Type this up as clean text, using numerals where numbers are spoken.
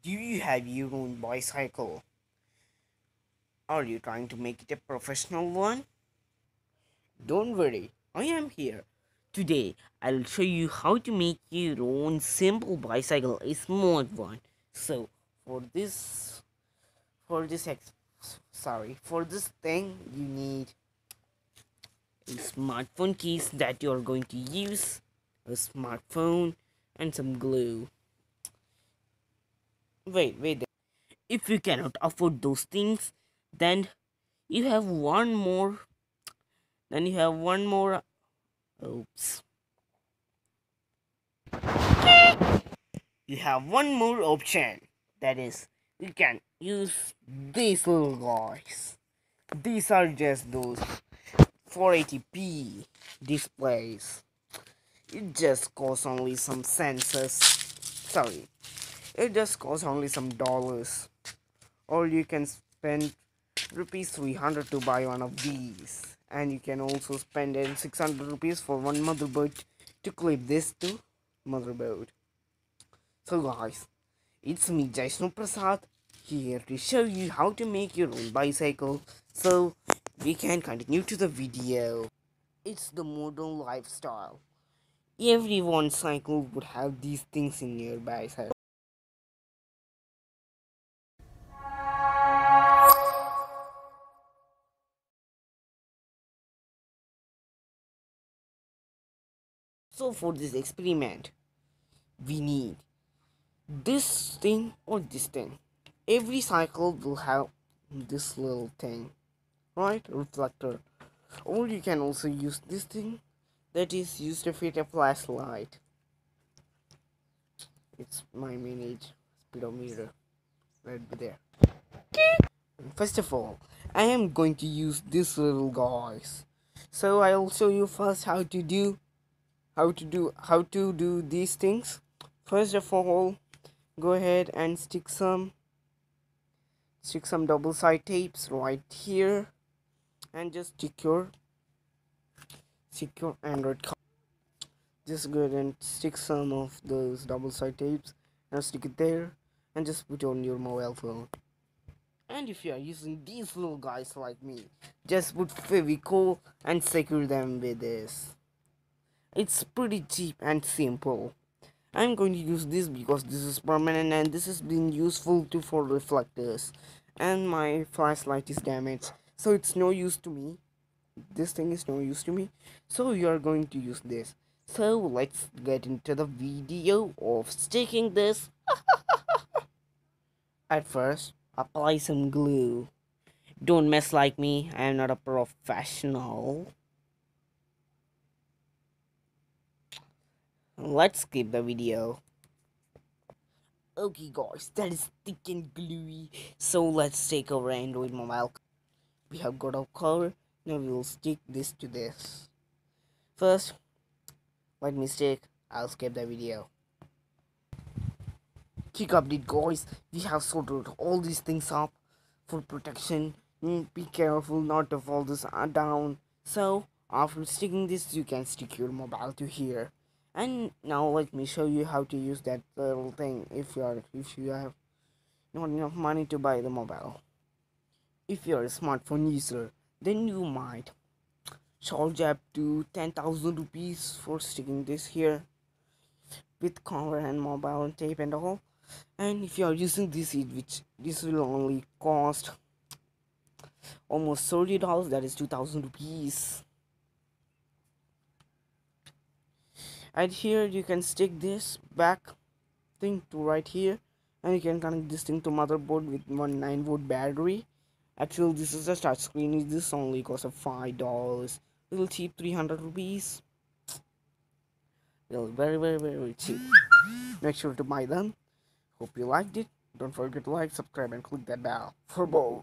Do you have your own bicycle? Are you trying to make it a professional one? Don't worry, I am here. Today, I'll show you how to make your own simple bicycle, a smooth one. So, for this, for this, for this thing, you need a smartphone case that you are going to use, a smartphone, and some glue. Wait. If you cannot afford those things, then you have one more. Then you have one more. Oops. You have one more option. That is, you can use these little guys. These are just those 480p displays. It just costs only some cents. Sorry, it just costs only some dollars. Or you can spend rupees 300 to buy one of these. And you can also spend 600 rupees for one motherboard to clip this to motherboard. So guys, it's me Jaishnu Prasad here to show you how to make your own bicycle. So we can continue to the video. It's the modern lifestyle. Everyone's cycle would have these things in your bicycle. So for this experiment, we need this thing or this thing. Every cycle will have this little thing, right? Reflector. Or you can also use this thing that is used to fit a flashlight. It's my manage speedometer right there. First of all, I am going to use this little guys. So I'll show you first how to do these things. First of all, go ahead and stick some double side tapes right here, and just stick your Android card. Just go ahead and stick some of those double side tapes and stick it there, and just put on your mobile phone. And if you are using these little guys like me, just put Fevicol and secure them with this. It's pretty cheap and simple. I'm going to use this because this is permanent and this has been useful too for reflectors. And my flashlight is damaged, so it's no use to me. This thing is no use to me. So you are going to use this. So let's get into the video of sticking this. At first, apply some glue. Don't mess like me, I am not a professional. Let's skip the video. Okay guys, that is thick and gluey. So let's take our Android mobile. We have got our cover. Now we will stick this to this. First, let me stick. I'll skip the video. Quick update guys, we have sorted all these things up for protection. Be careful not to fall this down. So after sticking this, you can stick your mobile to here. And now let me show you how to use that little thing if you have not enough money to buy the mobile. If you're a smartphone user, then you might charge up to 10,000 rupees for sticking this here with cover and mobile tape and all. And if you are using this seed, which this will only cost almost $30, that is 2,000 rupees. And here you can stick this back thing to right here, and you can connect this thing to motherboard with one 9-volt battery. Actually, this is a touch screen. This only costs $5. Little cheap, 300 rupees. Well, very cheap. Make sure to buy them. Hope you liked it. Don't forget to like, subscribe, and click that bell for more.